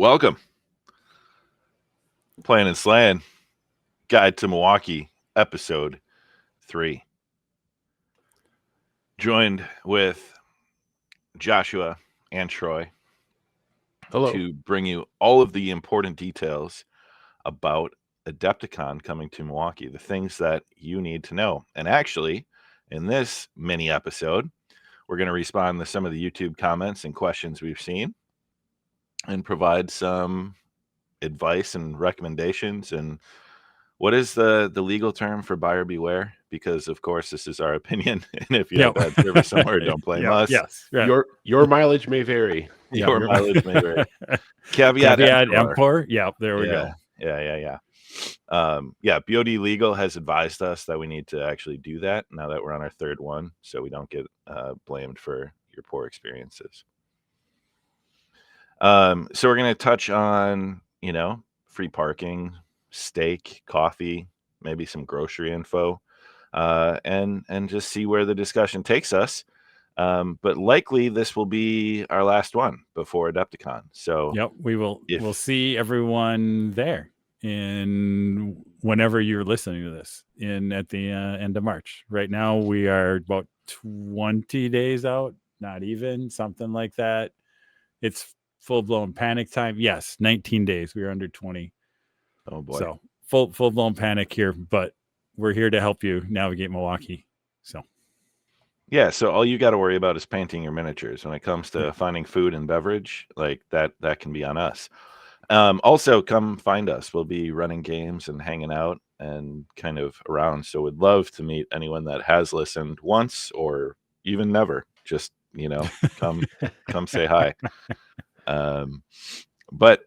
Welcome. Playin and Slayin, Guide to Milwaukee, Episode 3. Joined with Joshua and Troy. Hello. To bring you all of the important details about Adepticon coming to Milwaukee, the things that you need to know. And actually, in this mini episode, we're going to respond to some of the YouTube comments and questions we've seen and provide some advice and recommendations. And what is the legal term for buyer beware? Because of course this is our opinion, and if you have bad service somewhere, don't blame us. Yes, right. Your mileage may vary. Your mileage may vary. Caveat emptor. Yeah, there we go. Yeah. BOD Legal has advised us that we need to actually do that now that we're on our third one, so we don't get blamed for your poor experiences. So we're going to touch on, free parking, steak, coffee, maybe some grocery info, and just see where the discussion takes us. But likely this will be our last one before Adepticon. So we'll see everyone there in whenever you're listening to this at the end of March. Right now we are about 20 days out, not even, something like that. It's full-blown panic time. Yes, 19 days. We are under 20. Oh boy. So full-blown panic here, but we're here to help you navigate Milwaukee. So all you got to worry about is painting your miniatures. When it comes to finding food and beverage, like that can be on us. Also, come find us. We'll be running games and hanging out and kind of around. So we'd love to meet anyone that has listened once or even never. Just, come say hi. But,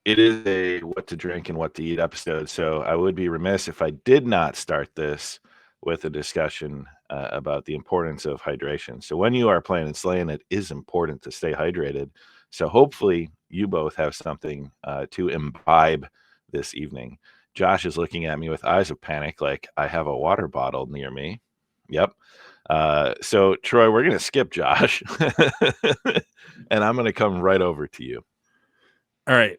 it is a what to drink and what to eat episode. So I would be remiss if I did not start this with a discussion about the importance of hydration. So when you are playing and slaying, it is important to stay hydrated. So hopefully you both have something to imbibe this evening. Josh is looking at me with eyes of panic, like I have a water bottle near me. Yep. So Troy, we're going to skip Josh and I'm going to come right over to you. All right.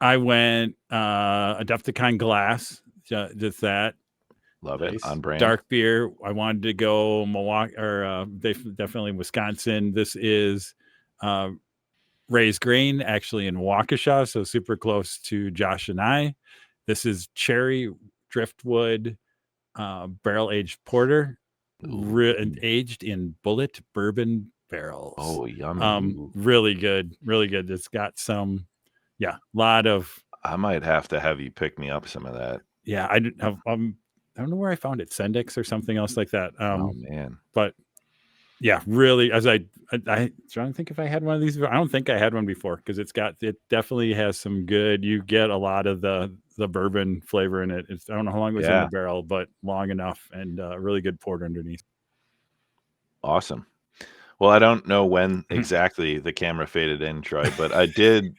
I went Adepticon glass, just that. Love it. On brand. Dark beer. I wanted to go Milwaukee or definitely Wisconsin. This is raised grain, actually in Waukesha, so super close to Josh and I. This is cherry driftwood barrel aged porter, aged in bullet bourbon barrels. Oh, yummy! Really good, really good. It's got some, lot of. I might have to have you pick me up some of that. Yeah, I don't know where I found it, Sendix or something else like that. Oh man! But yeah, really, as I trying to think if I had one of these. I don't think I had one before because it definitely has some good. You get a lot of the bourbon flavor in it. I don't know how long it was in the barrel, but long enough, and really good porter underneath. Awesome. Well, I don't know when exactly the camera faded in, Troy, but I did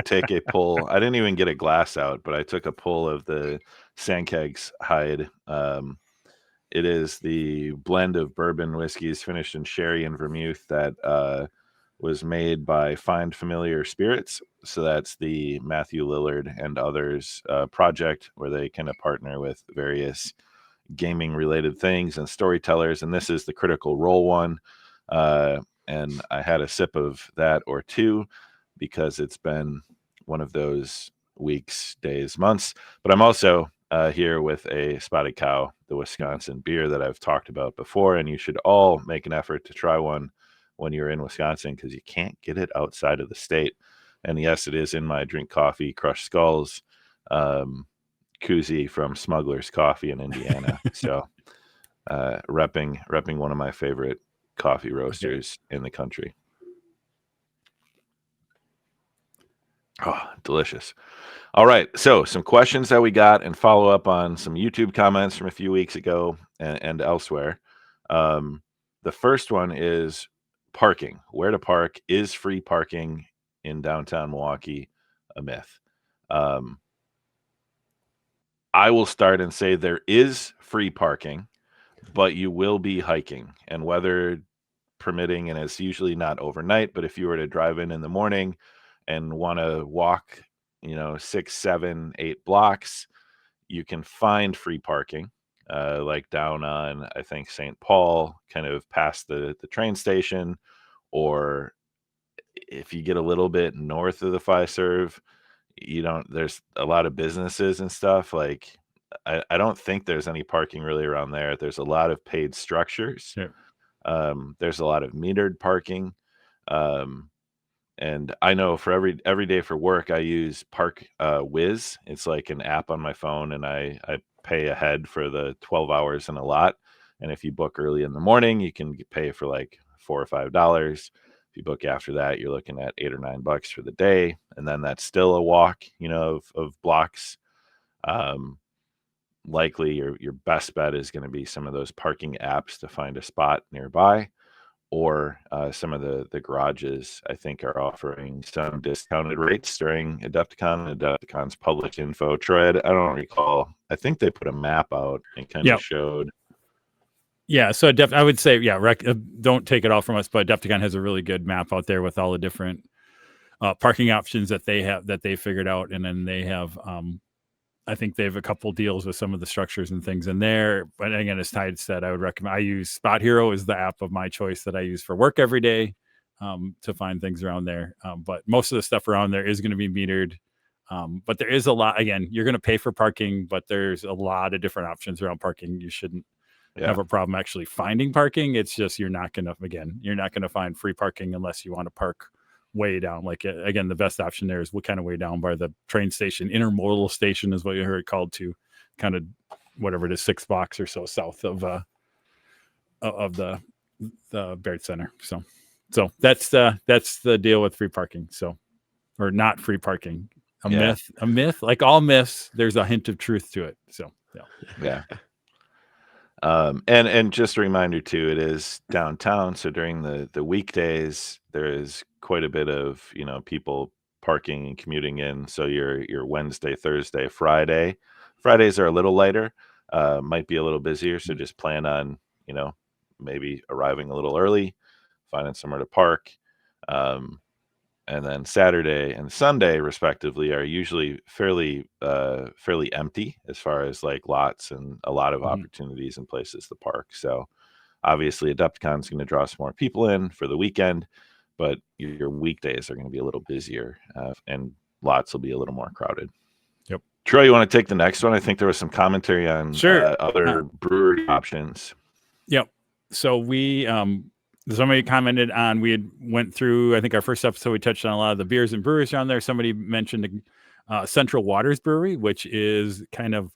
take a pull. I didn't even get a glass out, but I took a pull of the Sandkegs hide. It is the blend of bourbon whiskeys finished in sherry and vermouth that was made by Find Familiar Spirits. So that's the Matthew Lillard and others project where they kind of partner with various gaming related things and storytellers. And this is the Critical Role one. And I had a sip of that or two because it's been one of those weeks, days, months. But I'm also here with a Spotted Cow, the Wisconsin beer that I've talked about before. And you should all make an effort to try one when you're in Wisconsin because you can't get it outside of the state. And yes, it is in my Drink Coffee Crushed Skulls koozie from Smuggler's Coffee in Indiana. So repping one of my favorite coffee roasters in the country. Oh, delicious. All right. So some questions that we got and follow up on some YouTube comments from a few weeks ago and elsewhere. The first one is parking. Where to park? Is free parking in downtown Milwaukee a myth? I will start and say there is free parking, but you will be hiking, and weather permitting, and it's usually not overnight, but if you were to drive in the morning, and want to walk, 6, 7, 8 blocks, you can find free parking, like down on, I think, St. Paul, kind of past the train station, or if you get a little bit north of the Fiserv, there's a lot of businesses and stuff. Like, I don't think there's any parking really around there. There's a lot of paid structures. Yeah. There's a lot of metered parking. And I know for every day for work, I use Park Whiz. It's like an app on my phone, and I pay ahead for the 12 hours in a lot. And if you book early in the morning, you can pay for like $4 or $5. If you book after that, you're looking at $8 or $9 for the day, and then that's still a walk, of blocks. Likely your best bet is going to be some of those parking apps to find a spot nearby, or some of the garages, I think, are offering some discounted rates during Adepticon. Adepticon's public info. Troy, I don't recall. I think they put a map out and kind of showed. Yeah, so I would say, don't take it all from us, but Adepticon has a really good map out there with all the different parking options that they figured out, and then they have, I think they have a couple deals with some of the structures and things in there. But again, as Ty said, I would recommend. I use Spot Hero is the app of my choice that I use for work every day, to find things around there. But most of the stuff around there is going to be metered. But there is a lot. Again, you're going to pay for parking, but there's a lot of different options around parking. You shouldn't have a problem actually finding parking. It's just you're not going to find free parking unless you want to park way down. Like, again, the best option there is what kind of way down by the train station. Intermodal station is what you heard it called, to kind of whatever it is, 6 blocks or so south of the Baird Center. So that's the deal with free parking. So, or not free parking. A myth, like all myths, there's a hint of truth to it. So yeah. And just a reminder too, it is downtown. So during the weekdays, there is quite a bit of, people parking and commuting in. So your Wednesday, Thursday, Friday. Fridays are a little lighter, might be a little busier. So just plan on, maybe arriving a little early, finding somewhere to park. And then Saturday and Sunday, respectively, are usually fairly empty as far as like lots and a lot of opportunities and places to park. So obviously, Adepticon is going to draw some more people in for the weekend, but your weekdays are going to be a little busier, and lots will be a little more crowded. Yep. Troy, you want to take the next one? I think there was some commentary on other brewery options. Yep. So somebody commented on, we had went through, I think our first episode, we touched on a lot of the beers and breweries around there. Somebody mentioned Central Waters Brewery, which is kind of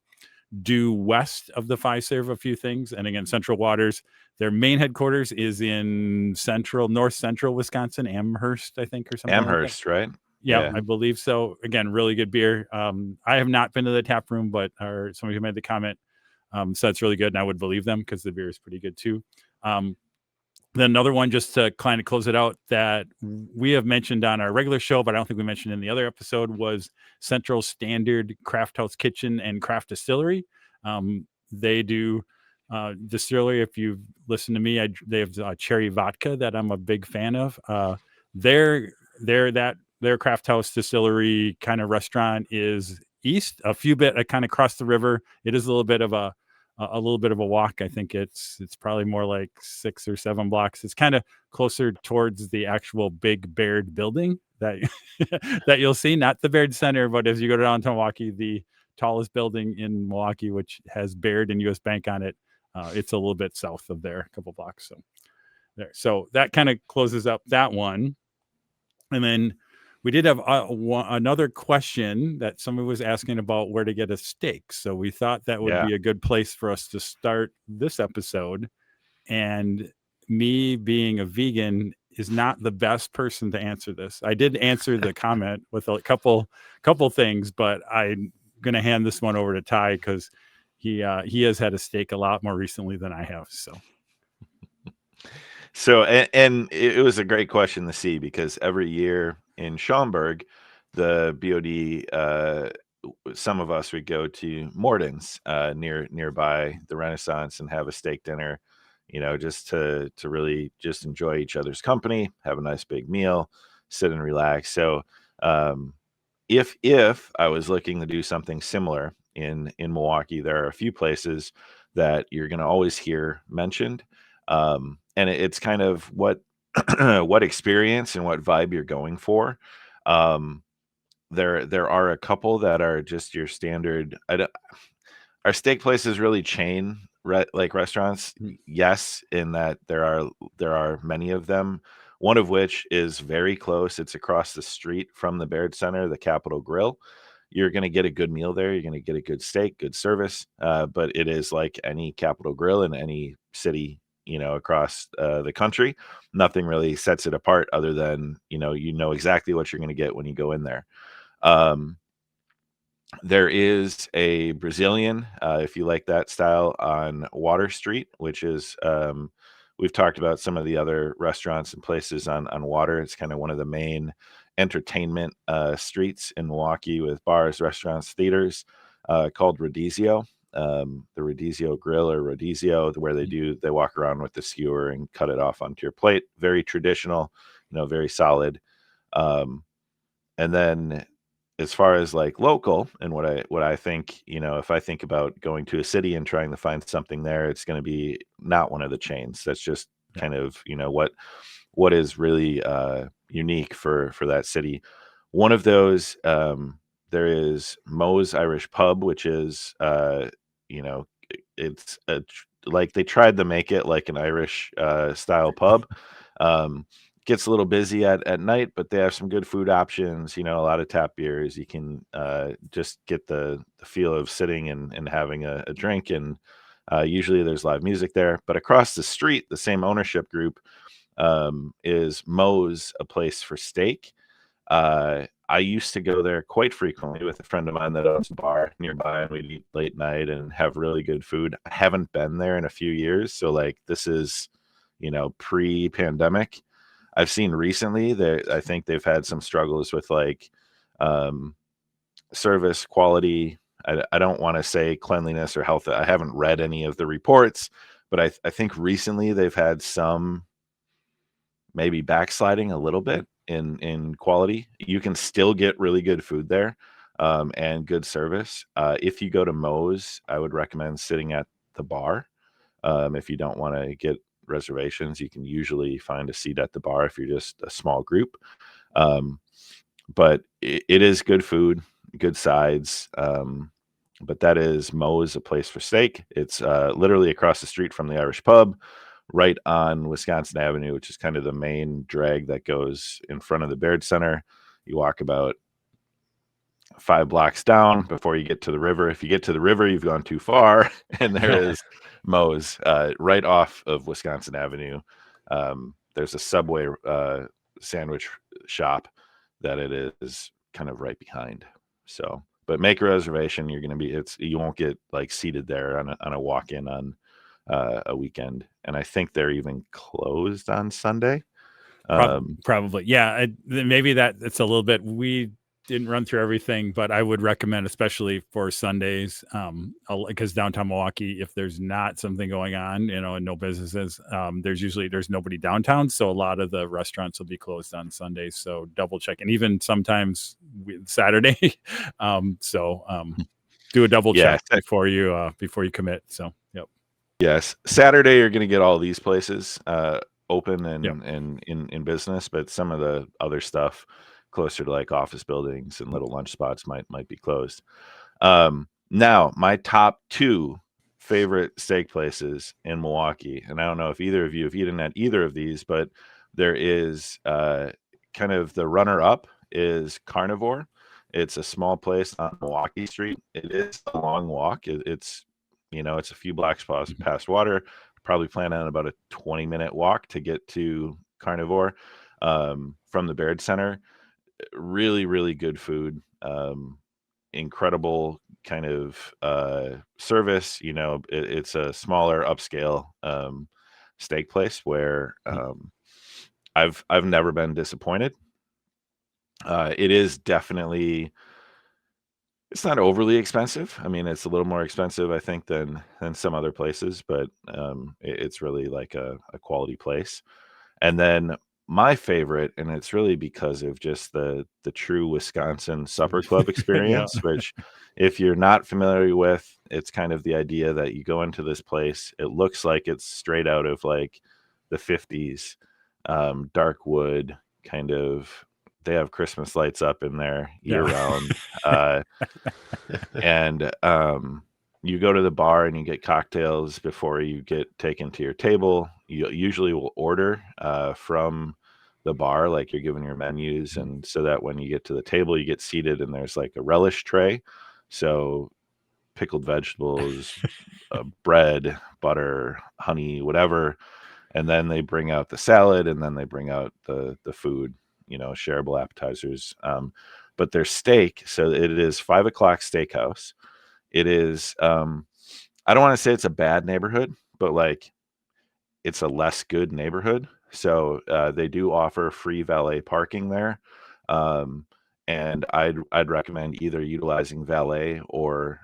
due west of the Fiserv, a few things. And again, Central Waters, their main headquarters is in north central Wisconsin, Amherst, I think, or something. Amherst, right? Yeah, I believe so. Again, really good beer. I have not been to the tap room, but somebody who made the comment said it's really good, and I would believe them because the beer is pretty good too. Then another one, just to kind of close it out, that we have mentioned on our regular show, but I don't think we mentioned in the other episode, was Central Standard Crafthouse Kitchen and Craft Distillery. They do distillery. If you've listened to me, they have cherry vodka that I'm a big fan of. Their Crafthouse Distillery kind of restaurant is east, a few bit kind of across the river. It is a little bit of a walk. I think it's probably more like 6 or 7 blocks. It's kind of closer towards the actual big Baird building that that you'll see, not the Baird Center, but as you go down to Milwaukee, the tallest building in Milwaukee, which has Baird and US Bank on it. It's a little bit south of there, a couple blocks. So that kind of closes up that one. And then we did have another question that somebody was asking about where to get a steak. So we thought that would be a good place for us to start this episode. And me being a vegan is not the best person to answer this. I did answer the comment with a couple things, but I'm going to hand this one over to Ty because he has had a steak a lot more recently than I have. So, and it was a great question to see, because every year in Schaumburg, the BOD, some of us would go to Morton's nearby the Renaissance and have a steak dinner, just to really just enjoy each other's company, have a nice big meal, sit and relax. So If I was looking to do something similar in Milwaukee, there are a few places that you're going to always hear mentioned, and it's kind of what what experience and what vibe you're going for. Um, there are a couple that are just your standard. Are steak places really chain like restaurants? Yes, in that there are many of them. One of which is very close. It's across the street from the Baird Center, the Capitol Grill. You're going to get a good meal there. You're going to get a good steak, good service. But it is like any Capitol Grill in any city, across the country. Nothing really sets it apart other than you know exactly what you're going to get when you go in there. Um, there is a Brazilian, if you like that style, on Water Street, which is we've talked about some of the other restaurants and places on Water. It's kind of one of the main entertainment streets in Milwaukee with bars, restaurants, theaters, called Rodizio. The Rodizio Grill or Rodizio, where they walk around with the skewer and cut it off onto your plate. Very traditional, very solid. Um, and then as far as like local and what I think, if I think about going to a city and trying to find something there, it's going to be not one of the chains. That's just kind of, what is really unique for that city. One of those, there is Moe's Irish Pub, which is, you know, it's like they tried to make it like an Irish style pub. Um, Gets a little busy at night, but they have some good food options. A lot of tap beers. You can just get the feel of sitting and having a drink, and usually there's live music there. But across the street, the same ownership group, is Moe's, a place for steak. I used to go there quite frequently with a friend of mine that owns a bar nearby, and we'd eat late night and have really good food. I haven't been there in a few years, so like this is, pre-pandemic. I've seen recently that I think they've had some struggles with like um, service quality. I don't want to say cleanliness or health. I haven't read any of the reports, but I think recently they've had some maybe backsliding a little bit in quality. You can still get really good food there, and good service. If you go to Moe's, I would recommend sitting at the bar. If you don't want to get reservations, you can usually find a seat at the bar if you're just a small group. Um, but it is good food, good sides. But that is Moe's, a place for steak. It's literally across the street from the Irish Pub, right on Wisconsin Avenue, which is kind of the main drag that goes in front of the Baird Center. You walk about 5 blocks down before you get to the river. If you get to the river, you've gone too far, and there is Moe's right off of Wisconsin Avenue. There's a Subway sandwich shop that it is kind of right behind. So, but make a reservation. You're going to you won't get like seated there on a walk in on a weekend, and I think they're even closed on Sunday. Probably, yeah. Maybe it's a little bit. We didn't run through everything, but I would recommend, especially for Sundays, because downtown Milwaukee, if there's not something going on, and no businesses, there's nobody downtown, so a lot of the restaurants will be closed on Sundays. So double check, and even sometimes Saturday. Do a double check before you commit. So, yep. Yes, Saturday you're going to get all these places open and in business, but some of the other stuff closer to like office buildings and little lunch spots might be closed. Now, my top 2 favorite steak places in Milwaukee, and I don't know if either of you have eaten at either of these, but there is kind of the runner-up is Carenvor. It's a small place on Milwaukee Street. It is a long walk. It's a few blocks past Water. Probably plan on about a 20-minute walk to get to Carenvor from the Baird Center. Really, really good food. Incredible kind of service. It's a smaller upscale steak place where I've never been disappointed. It is definitely, it's not overly expensive. I mean, it's a little more expensive, I think, than some other places, but it's really like a quality place. And then my favorite, and it's really because of just the true Wisconsin supper club experience, which if you're not familiar with, it's kind of the idea that you go into this place, it looks like it's straight out of like the 50s, dark wood kind of. They have Christmas lights up in there year round. And you go to the bar and you get cocktails before you get taken to your table. You usually will order from the bar, like you're given your menus, and so that when you get to the table, you get seated and there's like a relish tray. So pickled vegetables, bread, butter, honey, whatever. And then they bring out the salad, and then they bring out the food, shareable appetizers. But their steak, so it is 5 o'clock Steakhouse. It is, I don't want to say it's a bad neighborhood, but like it's a less good neighborhood. So they do offer free valet parking there. And I'd recommend either utilizing valet or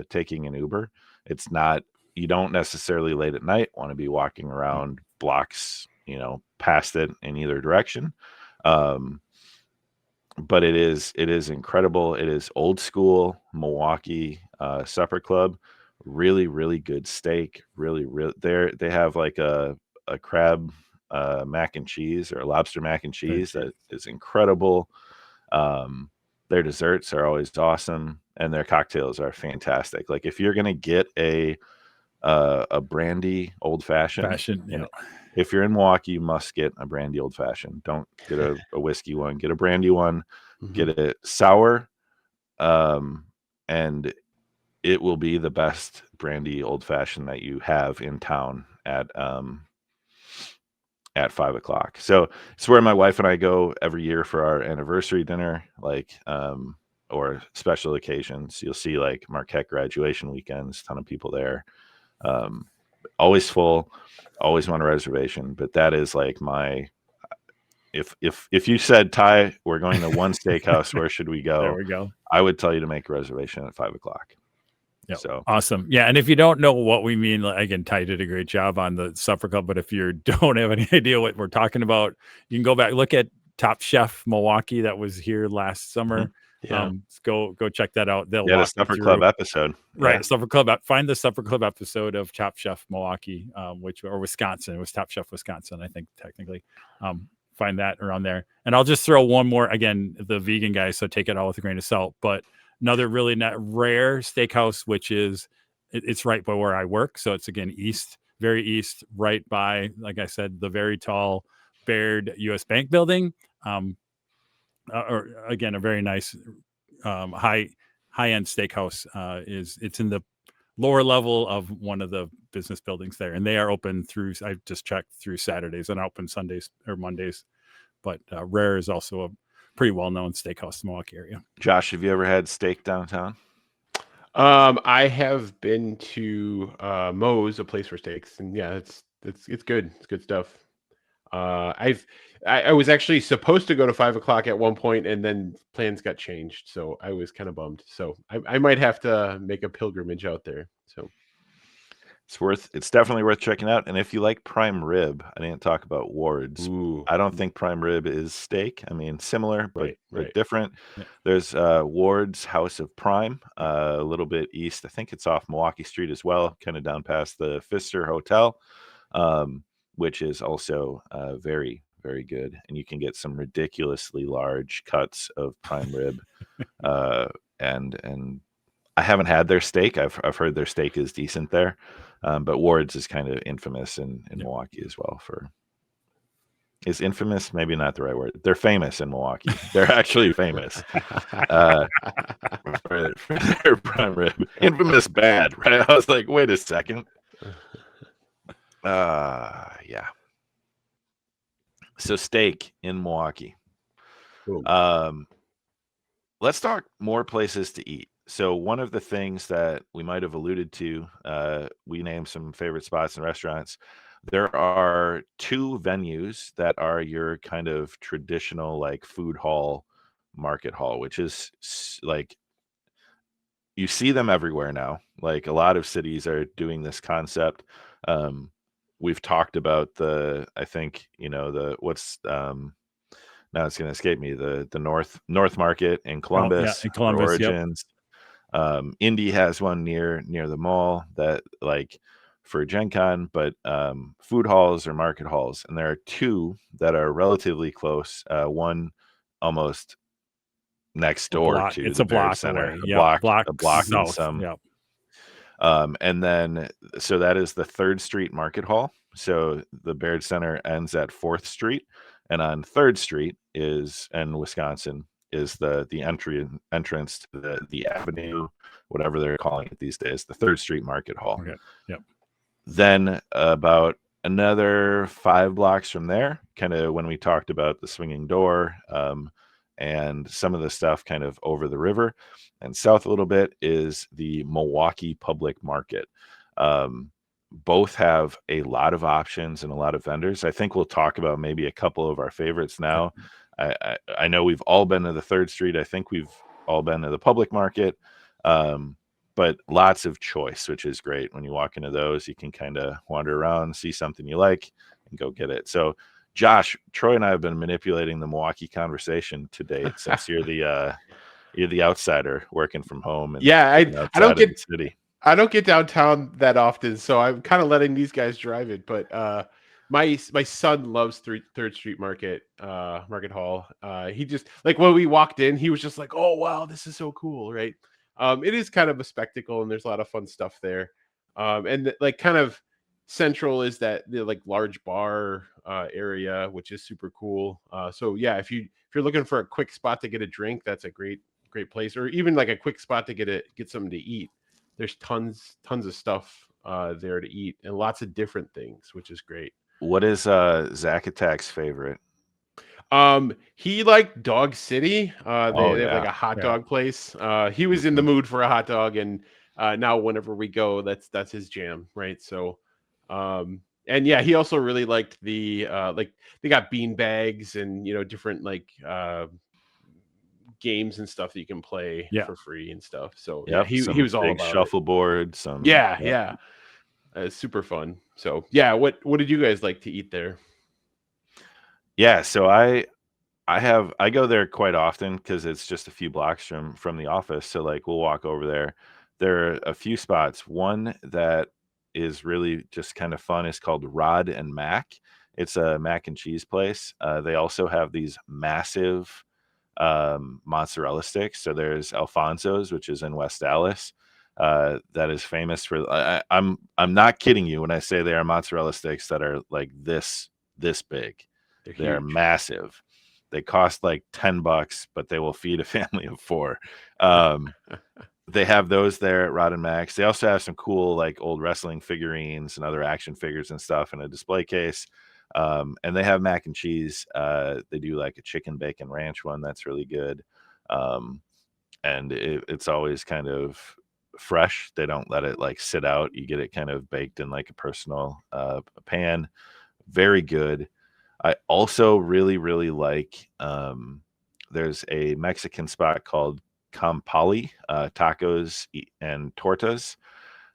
taking an Uber. It's not, you don't necessarily late at night want to be walking around blocks, past it in either direction. But it is incredible. It is old school Milwaukee supper club. Really, really good steak. Really, they have like a crab mac and cheese or a lobster mac and cheese that is incredible. Their desserts are always awesome, and their cocktails are fantastic. Like if you're gonna get a brandy old fashioned, if you're in Milwaukee, you must get a brandy old fashioned. Don't get a whiskey one. Get a brandy one. Get it sour, and it will be the best brandy old fashioned that you have in town at 5 o'clock. So it's where my wife and I go every year for our anniversary dinner, or special occasions. You'll see like Marke graduation weekends, ton of people there. Always full, always want a reservation. But that is like my, if you said, Ty, we're going to one steakhouse, where should we go? There we go. I would tell you to make a reservation at 5 o'clock. Yep. So awesome. Yeah. And if you don't know what we mean, again, Ty did a great job on the supper club, but if you don't have any idea what we're talking about, you can go back, look at Top Chef Milwaukee that was here last summer. Yeah. Go check that out. They'll the supper club episode. Right. Yeah. Supper club. Find the supper club episode of Top Chef Milwaukee, or Wisconsin. It was Top Chef Wisconsin, I think, technically. Find that around there. And I'll just throw one more, again, the vegan guys, so take it all with a grain of salt, but another really rare steakhouse, which is, it's right by where I work. So it's, again, very east, right by, like I said, the very tall Baird U.S. Bank building. Or again, a very nice high-end steakhouse. It's in the lower level of one of the business buildings there, and they are open through, I just checked, through Saturdays, and open Sundays or Mondays. But Rare is also a pretty well-known steakhouse in the Milwaukee area. Josh, have you ever had steak downtown? I have been to Moe's, a place for steaks, and yeah, it's good. It's good stuff. I was actually supposed to go to 5 o'clock at one point, and then plans got changed, so I was kind of bummed. So I might have to make a pilgrimage out there. So it's definitely worth checking out. And if you like prime rib, I didn't talk about Ward's. Ooh. I don't think prime rib is steak. I mean, similar, but different. Yeah. There's Ward's House of Prime, a little bit east. I think it's off Milwaukee Street as well, kind of down past the Pfister Hotel, which is also very, very good. And you can get some ridiculously large cuts of prime rib. And I haven't had their steak. I've heard their steak is decent there. But Ward's is kind of infamous in Milwaukee as well. Is infamous maybe not the right word? They're famous in Milwaukee. They're actually famous for their prime rib. Infamous bad, right? I was like, wait a second. Yeah. So steak in Milwaukee. Let's talk more places to eat. So one of the things that we might have alluded to, we named some favorite spots and restaurants. There are 2 venues that are your kind of traditional like food hall, market hall, which is like, you see them everywhere now. Like a lot of cities are doing this concept. we've talked about I think, what's now it's going to escape me, the North Market in Columbus, in for Columbus, yep. Origins. Indy has one near the mall that like for Gen Con, but food halls or market halls, and there are two that are relatively close. One almost next door to It's the a Baird block Center, away. a block and South. some. Yep. And then so that is the 3rd Street Market Hall. So the Baird Center ends at 4th Street, and on 3rd Street in Wisconsin is the entrance to the avenue, whatever they're calling it these days, the 3rd Street Market Hall. Okay. Yep. Then about another 5 blocks from there, kind of when we talked about the swinging door, and some of the stuff kind of over the river and south a little bit, is the Milwaukee Public Market. Both have a lot of options and a lot of vendors. I think we'll talk about maybe a couple of our favorites now. I know we've all been to the 3rd Street. I think we've all been to the Public Market, but lots of choice, which is great. When you walk into those, you can kind of wander around, see something you like, and go get it. So Josh, Troy and I have been manipulating the Milwaukee conversation to date since you're the outsider working from home. And Yeah, I don't in the get city. I don't get downtown that often, so I'm kind of letting these guys drive it. But my son loves 3rd Street Market Hall. He just like when we walked in, he was just like, "Oh wow, this is so cool!" Right? It is kind of a spectacle, and there's a lot of fun stuff there. And like kind of central is the like large bar area, which is super cool. So yeah, if you're looking for a quick spot to get a drink, that's a great place, or even like a quick spot to get something to eat. There's tons of stuff there to eat, and lots of different things, which is great. What is Zach Attack's favorite? He liked Dog City. They have like a hot dog place. He was in the mood for a hot dog, and now whenever we go, that's his jam, right? So and yeah, he also really liked the like they got bean bags and different like games and stuff that you can play for free and stuff. So yeah, he was all about shuffleboard. It's super fun. So yeah, what did you guys like to eat there? Yeah, so I go there quite often because it's just a few blocks from the office. So like we'll walk over there. There are a few spots. One that is really just kind of fun is called Rod and Mac. It's a mac and cheese place. They also have these massive mozzarella sticks. So there's Alfonso's, which is in West Dallas. That is famous for. I'm not kidding you when I say they are mozzarella sticks that are like this big. They're massive. They cost like $10, but they will feed a family of 4. They have those there at Rod and Max. They also have some cool like old wrestling figurines and other action figures and stuff in a display case. And they have mac and cheese. They do like a chicken bacon ranch one that's really good. And it's always kind of fresh. They don't let it like sit out. You get it kind of baked in like a personal pan. Very good. I also really, really like, there's a Mexican spot called Campali, tacos and tortas.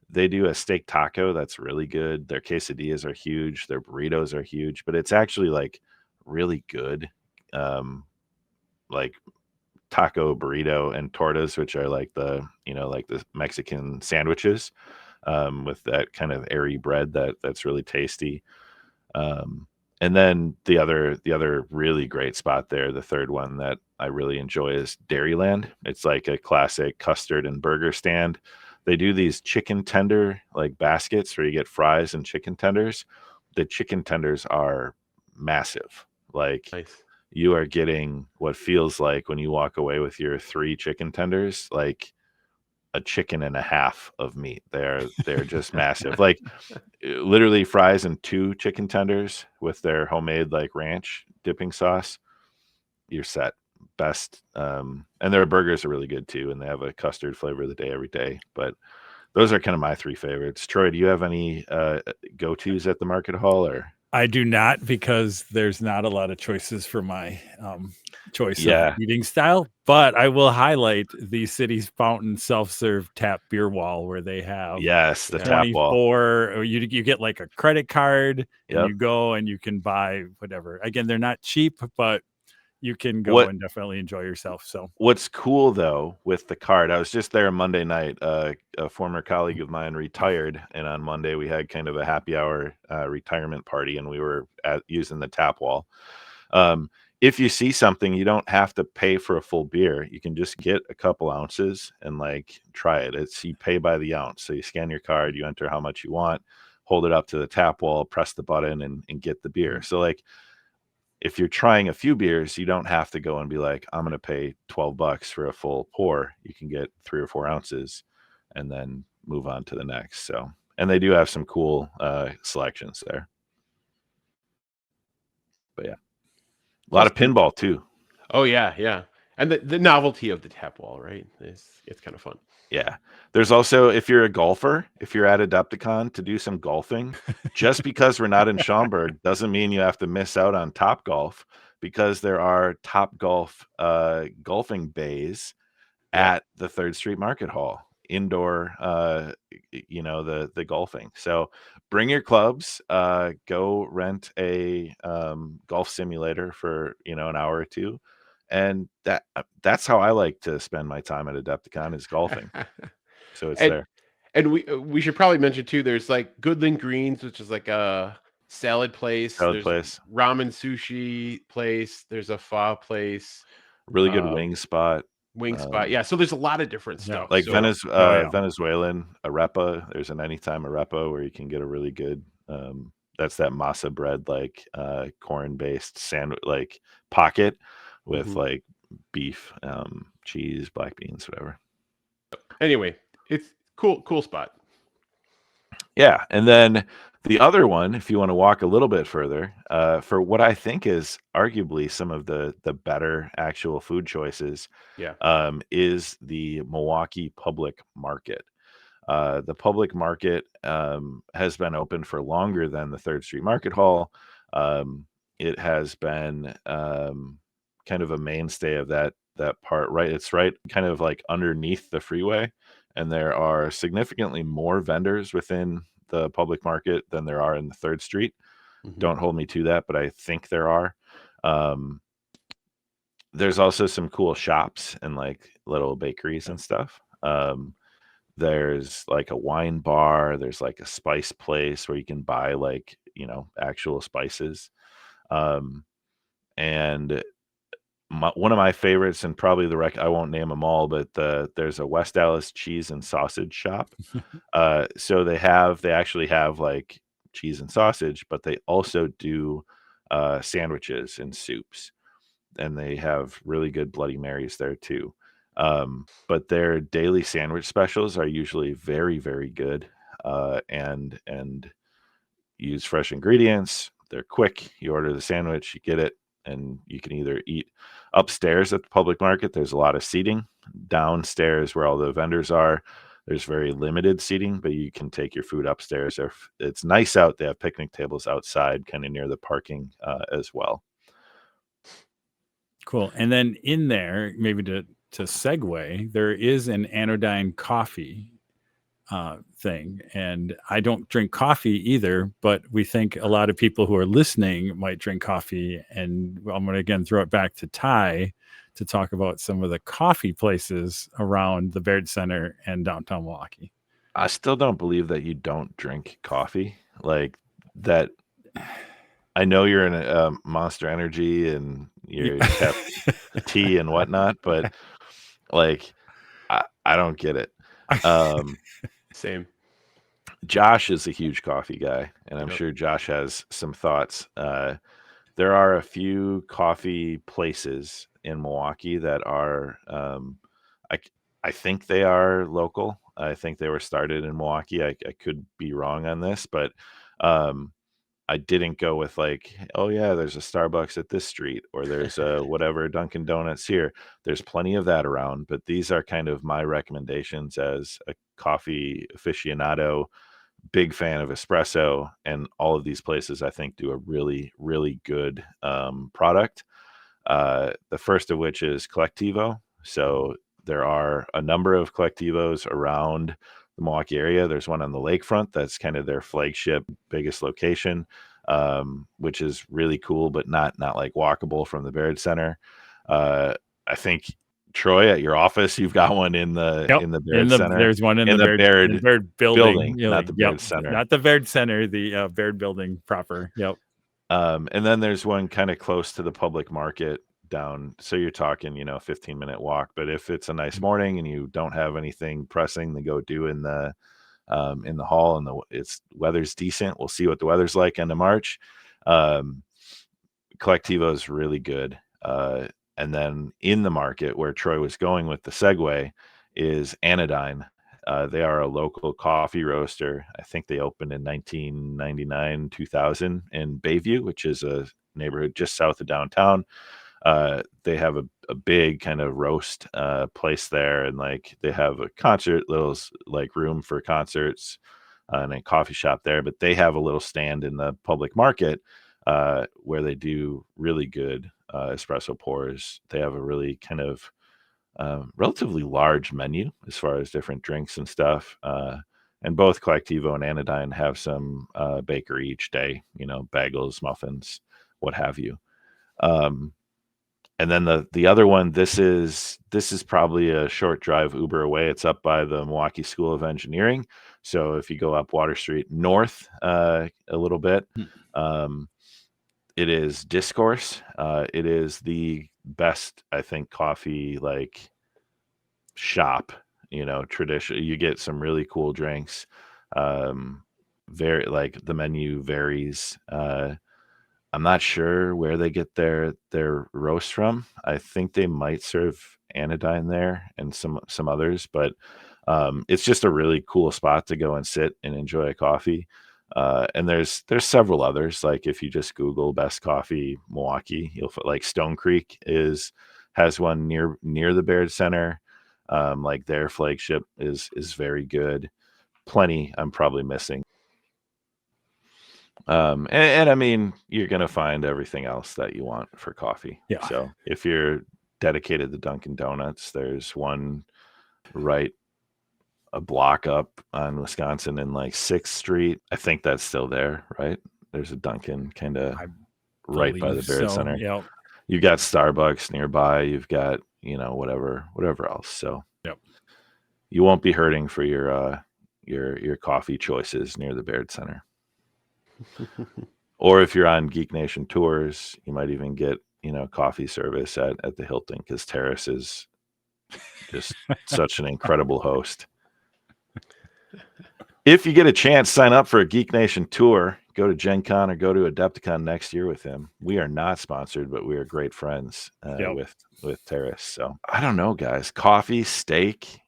They do a steak taco that's really good. Their quesadillas are huge. Their burritos are huge, but it's actually like really good. Like taco, burrito, and tortas, which are like like the Mexican sandwiches, with that kind of airy bread that's really tasty. And then the other really great spot there, the third one that I really enjoy, is Dairyland. It's like a classic custard and burger stand. They do these chicken tender like baskets where you get fries and chicken tenders. The chicken tenders are massive. Like Nice. You are getting what feels like when you walk away with your 3 chicken tenders, like a chicken and a half of meat. They're just massive. Like literally fries and 2 chicken tenders with their homemade like ranch dipping sauce. You're set. Best. And their burgers are really good too, and they have a custard flavor of the day every day. But those are kind of my 3 favorites. Troy, do you have any go-tos at the market hall? Or I do not, because there's not a lot of choices for my choice Yeah. of eating style. But I will highlight the City's Fountain self-serve tap beer wall, where they have Yes, the tap wall. 24. Or you get like a credit card, and Yep. you go and you can buy whatever. Again, they're not cheap, but you can go What- and definitely enjoy yourself. So What's cool though with the card, I was just there Monday night. A former colleague of mine retired, and on Monday we had kind of a happy hour retirement party, and we were using the tap wall. If you see something, you don't have to pay for a full beer. You can just get a couple ounces and like try it. It's you pay by the ounce. So you scan your card, you enter how much you want, hold it up to the tap wall, press the button, and get the beer. So like, if you're trying a few beers, you don't have to go and be like, I'm going to pay $12 for a full pour. You can get 3 or 4 ounces and then move on to the next. So, and they do have some cool selections there. But yeah, a lot of pinball too. Oh yeah, yeah. And the novelty of the tap wall, right? It's kind of fun. Yeah. There's also, if you're a golfer, if you're at Adepticon to do some golfing, just because we're not in Schaumburg doesn't mean you have to miss out on Top Golf, because there are Top Golf golfing bays at the 3rd Street Market Hall, indoor, the golfing. So bring your clubs, go rent a golf simulator for, an hour or two. And that's how I like to spend my time at Adepticon, is golfing. So it's there. And we should probably mention too, there's like Goodland Greens, which is like a salad place. There's ramen sushi place. There's a pho place. Really good wing spot. Yeah, so there's a lot of different stuff. Like so, Venezuelan arepa. There's an anytime arepa where you can get a really good that's that masa bread, like corn-based sandwich, like pocket with like beef, cheese, black beans, whatever. Anyway, it's cool spot. Yeah, and then the other one, if you want to walk a little bit further, for what I think is arguably some of the better actual food choices, is the Milwaukee Public Market. The Public Market has been open for longer than the 3rd Street Market Hall. It has been kind of a mainstay of that part, right? It's right kind of like underneath the freeway, and there are significantly more vendors within the Public Market than there are in the 3rd Street. Don't hold me to that, but I think there are. There's also some cool shops and like little bakeries and stuff. There's like a wine bar. There's like a spice place where you can buy like, actual spices. And one of my favorites, and probably I won't name them all, but there's a West Dallas cheese and sausage shop. So they actually have like cheese and sausage, but they also do sandwiches and soups, and they have really good Bloody Marys there too. But their daily sandwich specials are usually very, very good, and use fresh ingredients. They're quick. You order the sandwich, you get it, and you can either eat upstairs at the Public Market. There's a lot of seating. Downstairs, where all the vendors are, there's very limited seating, but you can take your food upstairs. It's nice out. They have picnic tables outside, kind of near the parking as well. Cool. And then in there, maybe to segue, there is an Anodyne coffee thing. And I don't drink coffee either, but we think a lot of people who are listening might drink coffee. And I'm going to again throw it back to Ty to talk about some of the coffee places around the Baird Center and downtown Milwaukee. I still don't believe that you don't drink coffee like that. I know you're in Monster Energy and you have tea and whatnot, but like, I don't get it. Same. Josh is a huge coffee guy, and I'm sure Josh has some thoughts. There are a few coffee places in Milwaukee that are, I think they are local. I think they were started in Milwaukee. I could be wrong on this, but I didn't go with like, oh yeah, there's a Starbucks at this street, or there's a whatever Dunkin' Donuts here. There's plenty of that around, but these are kind of my recommendations as a coffee aficionado, big fan of espresso, and all of these places I think do a really, really good product. The first of which is Colectivo. So there are a number of Collectivos around the Milwaukee area. There's one on the lakefront that's kind of their flagship, biggest location, which is really cool, but not like walkable from the Baird Center. I think Troy, at your office, you've got one in the Baird Center. There's one in the Baird building, not the Baird Center, not the Baird Center, the Baird building proper. Yep. And then there's one kind of close to the public market down. So you're talking, 15-minute walk. But if it's a nice morning and you don't have anything pressing to go do in the hall, and it's weather's decent, we'll see what the weather's like end of March. Collectivo is really good. And then in the market, where Troy was going with the segue, is Anodyne. They are a local coffee roaster. I think they opened in 1999, 2000 in Bayview, which is a neighborhood just south of downtown. They have a big kind of roast place there, and like they have a little like room for concerts and a coffee shop there. But they have a little stand in the public market where they do really good espresso pours. They have a really kind of relatively large menu as far as different drinks and stuff. And both Collectivo and Anodyne have some bakery each day, bagels, muffins, what have you. And then the other one, this is probably a short drive Uber away. It's up by the Milwaukee School of Engineering. So if you go up Water Street north a little bit, it is Discourse. It is the best, I think, coffee like shop, tradition. You get some really cool drinks. Very like the menu varies. I'm not sure where they get their roast from. I think they might serve Anodyne there and some others, but it's just a really cool spot to go and sit and enjoy a coffee. And there's several others. Like if you just Google best coffee Milwaukee, you'll find like Stone Creek has one near the Baird Center. Like their flagship is very good. Plenty I'm probably missing. And I mean, you're gonna find everything else that you want for coffee. Yeah. So if you're dedicated to Dunkin' Donuts, there's one right a block up on Wisconsin in like 6th Street. I think that's still there, right? There's a Dunkin' kind of right by the Baird Center. Yep. You've got Starbucks nearby. You've got, whatever else. So yep. You won't be hurting for your coffee choices near the Baird Center. Or if you're on Geek Nation tours, you might even get, coffee service at the Hilton, because Terrace is just such an incredible host. If you get a chance, sign up for a Geek Nation tour. Go to Gen Con or go to Adepticon next year with him. We are not sponsored, but we are great friends with Terrace. So I don't know, guys. Coffee, steak,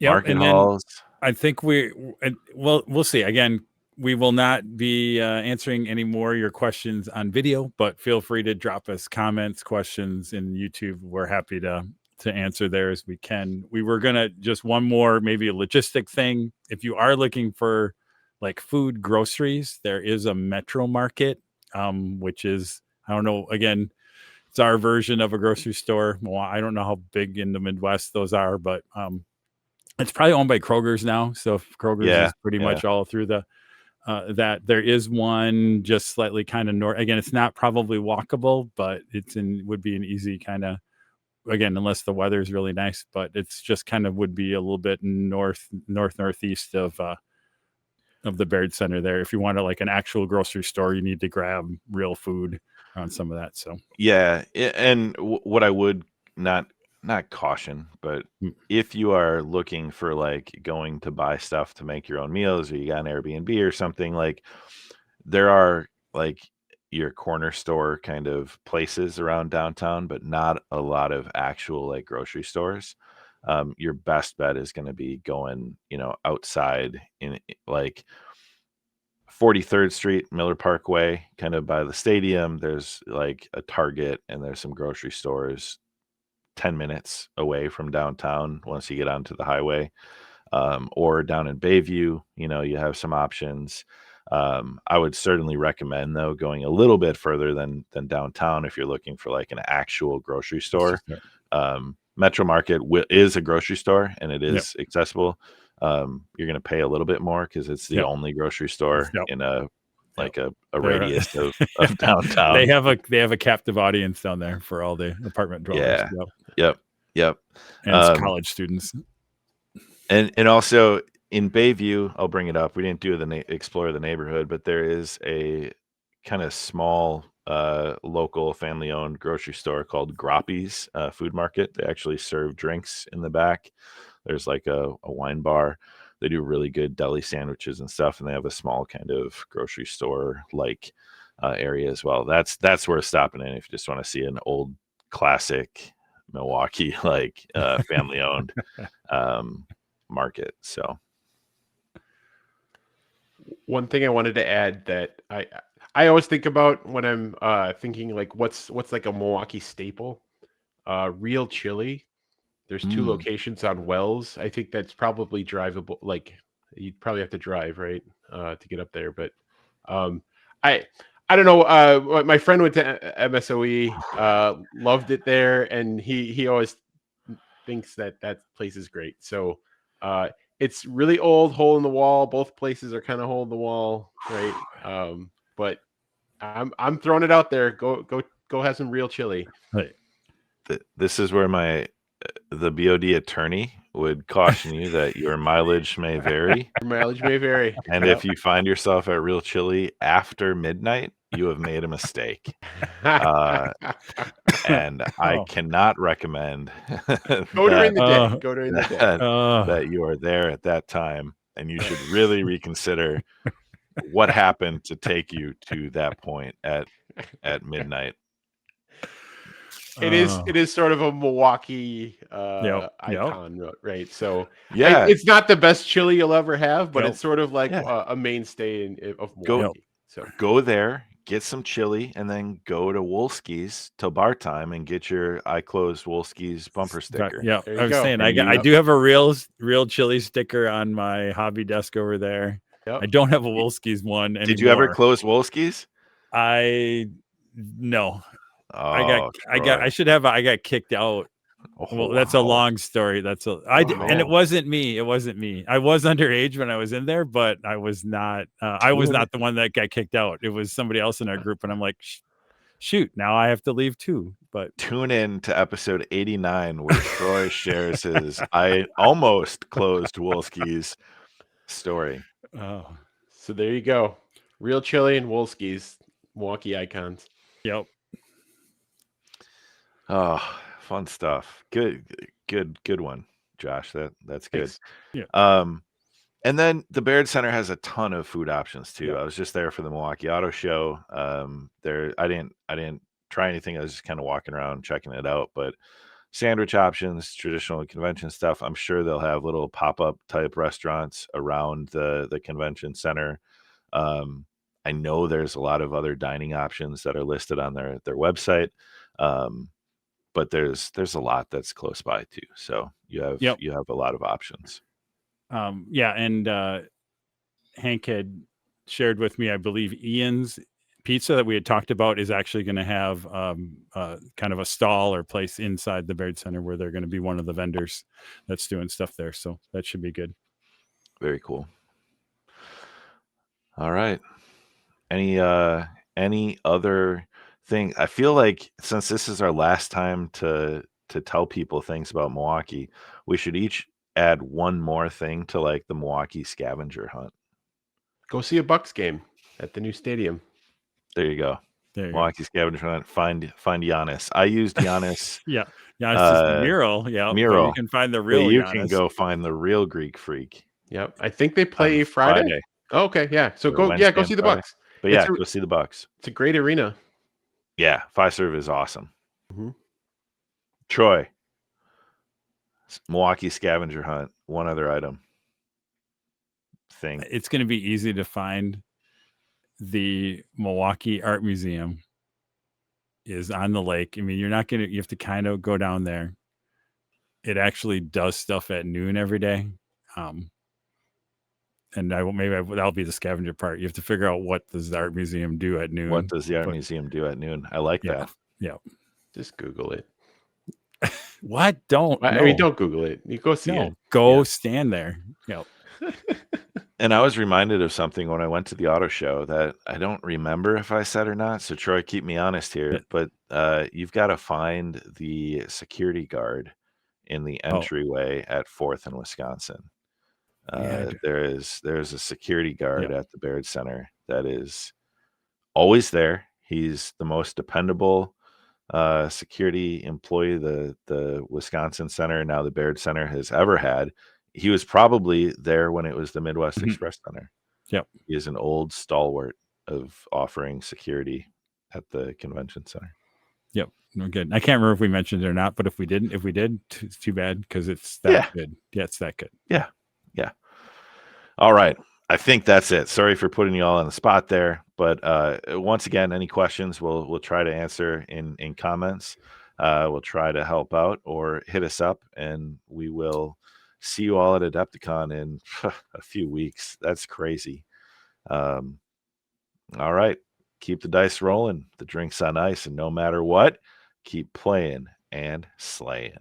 market halls. I think we'll see. Again, we will not be answering any more of your questions on video, but feel free to drop us comments, questions in YouTube. We're happy to answer there as we can. We were gonna just one more, maybe a logistic thing. If you are looking for like food, groceries, there is a Metro Market, which is, I don't know, again, it's our version of a grocery store. Well, I don't know how big in the Midwest those are, but it's probably owned by Kroger's now. So if Kroger's is pretty much all through the that. There is one just slightly kind of north. Again, it's not probably walkable, but would be an easy kind of, again, unless the weather is really nice, but it's just kind of would be a little bit northeast of the Baird Center there. If you want to like an actual grocery store, you need to grab real food on some of that. So yeah, and what I would not caution, but if you are looking for like going to buy stuff to make your own meals, or you got an Airbnb or something, like there are like your corner store kind of places around downtown, but not a lot of actual like grocery stores. Your best bet is going to be going, outside in like 43rd Street, Miller Parkway, kind of by the stadium. There's like a Target and there's some grocery stores 10 minutes away from downtown once you get onto the highway. or down in Bayview, you have some options. I would certainly recommend, though, going a little bit further than downtown if you're looking for like an actual grocery store. Metro Market is a grocery store, and it is accessible. You're going to pay a little bit more because it's the only grocery store in a radius of downtown. They have a captive audience down there for all the apartment dwellers. Yep. And it's college students. And also in Bayview, I'll bring it up. We didn't do explore the neighborhood, but there is a kind of small local family-owned grocery store called Groppy's Food Market. They actually serve drinks in the back. There's like a wine bar. They do really good deli sandwiches and stuff, and they have a small kind of grocery store like area as well. That's worth stopping in if you just want to see an old classic Milwaukee like family-owned market. So one thing I wanted to add that I always think about when I'm thinking like what's like a Milwaukee staple, Real Chili. There's 2 locations on Wells. I think that's probably drivable. Like you'd probably have to drive, right, to get up there. But I don't know. My friend went to MSOE, loved it there, and he always thinks that place is great. So it's really old, hole in the wall. Both places are kind of hole in the wall, right? But I'm throwing it out there. Go have some Real Chili. Right. This is where the BOD attorney would caution you that your mileage may vary. Your mileage may vary. And if you find yourself at Real Chili after midnight, you have made a mistake. And I cannot recommend Go during the day. Go during the day. That you are there at that time, and you should really reconsider what happened to take you to that point at midnight. It is sort of a Milwaukee icon, right? So it's not the best chili you'll ever have, but it's sort of like a mainstay of Milwaukee. So go there, get some chili, and then go to Wolski's till bar time and get your I Closed Wolski's bumper sticker. Yeah, I was saying I do have a real chili sticker on my hobby desk over there. Yep. I don't have a Wolski's one anymore. Did you ever close Wolski's? No. Oh, I got kicked out. Well, that's a long story. And it wasn't me. I was underage when I was in there, but I was not. I was not the one that got kicked out. It was somebody else in our group, and I'm like, shoot, now I have to leave too. But tune in to episode 89 where Troy shares his I almost closed Wolski's story. Oh, so there you go. Real Chili and Wolski's, Milwaukee icons. Yep. Oh, fun stuff. Good one, Josh. That's good. Thanks. Yeah. And then the Baird Center has a ton of food options too. I was just there for the Milwaukee Auto Show. I didn't try anything. I was just kind of walking around checking it out. But sandwich options, traditional convention stuff. I'm sure they'll have little pop-up type restaurants around the convention center. I know there's a lot of other dining options that are listed on their website. But there's a lot that's close by too. So you have a lot of options. And Hank had shared with me, I believe Ian's Pizza that we had talked about is actually going to have kind of a stall or place inside the Baird Center where they're going to be one of the vendors that's doing stuff there. So that should be good. Very cool. All right. Any other thing? I feel like since this is our last time to tell people things about Milwaukee, we should each add one more thing to like the Milwaukee scavenger hunt. Go see a Bucks game at the new stadium. There you go. Milwaukee scavenger hunt. Find Giannis. I used Giannis. Giannis' mural. Yeah, mural. You can find the real. You Giannis. Can go find the real Greek freak. Yep, I think they play Friday. Oh, okay, yeah. So go see the Bucks. But go see the Bucks. It's a great arena. Yeah, Fiserv is awesome. Mm-hmm. Troy, Milwaukee scavenger hunt. One other item. Thing. It's going to be easy to find. The Milwaukee Art Museum is on the lake. I mean, you have to kind of go down there. It actually does stuff at noon every day. And that'll be the scavenger part. You have to figure out what does the art museum do at noon. What does the art museum do at noon? I like that. Yeah. Just Google it. What? Don't. I mean, don't Google it. You go see it. Go stand there. Yep. And I was reminded of something when I went to the auto show that I don't remember if I said or not. So Troy, keep me honest here. But you've got to find the security guard in the entryway at 4th and Wisconsin. There's a security guard at the Baird Center that is always there. He's the most dependable security employee the Wisconsin Center, now the Baird Center, has ever had. He was probably there when it was the Midwest Express Center. Yep. He is an old stalwart of offering security at the convention center. Yep. No, good. I can't remember if we mentioned it or not, but if we did, it's too bad because it's that good. Yeah, it's that good. Yeah. All right. I think that's it. Sorry for putting you all on the spot there, but once again, any questions we'll try to answer in comments. We'll try to help out or hit us up, and we will see you all at Adepticon in a few weeks. That's crazy. All right. Keep the dice rolling, the drinks on ice, and no matter what, keep playing and slaying.